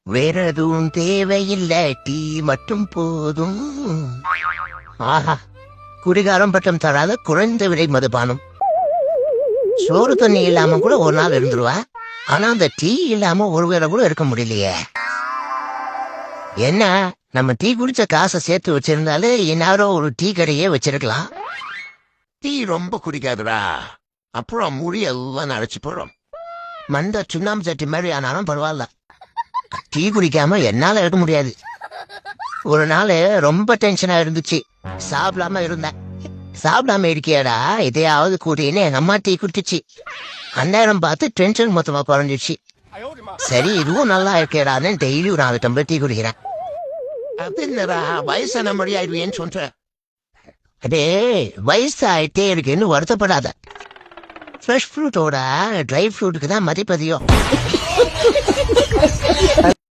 வேற எதுவும் தேவையில்லை, டீ மட்டும் போதும். ஆஹா, குடிகாரம் பட்டம் தராத குறைந்த விலை மதுபானம். சோறு தண்ணி இல்லாம கூட ஒரு நாள் இருந்துருவா, ஆனா அந்த டீ இல்லாம ஒரு வேளை கூட இருக்க முடியலையே. என்ன, நம்ம டீ குடிச்ச காசை சேர்த்து வச்சிருந்தாலே இந்நேரம் ஒரு டீ கடையே வச்சிருக்கலாம். டீ ரொம்ப குடிக்காதுடா, அப்புறம் முடி எல்லாம் நரைச்சு போறோம். மண்ட சுண்ணாம்பு சட்டி மாதிரி ஆனாலும் பரவாயில்ல, டீ குடிக்காம என்னால இருக்க முடியாது. ஒரு நாள் ரொம்ப டென்ஷனா இருந்துச்சு, சாப்பிடாம இருந்தேன். சாப்பிடாம இருக்கியாடா, இதையாவது கூட்டின்னு எங்க அம்மா டீ குடிச்சிச்சு. அந்நேரம் பார்த்து டென்ஷன் மொத்தமா குறைஞ்சிச்சு. சரி, இதுவும் நல்லா இருக்கேடான்னு டெய்லி ஒரு 4 டம்ளர் டீ குடிக்கிறேன். அது இல்லடா, வயசான மொழி ஆயிடுவேன்னு சொல்றேன். அடே, வயசு ஆயிட்டே இருக்குன்னு வருத்தப்படாத. ஃப்ரெஷ் ஃப்ரூட்டோட ட்ரை ஃப்ரூட்டுக்கு தான் மதிப்பதியம்.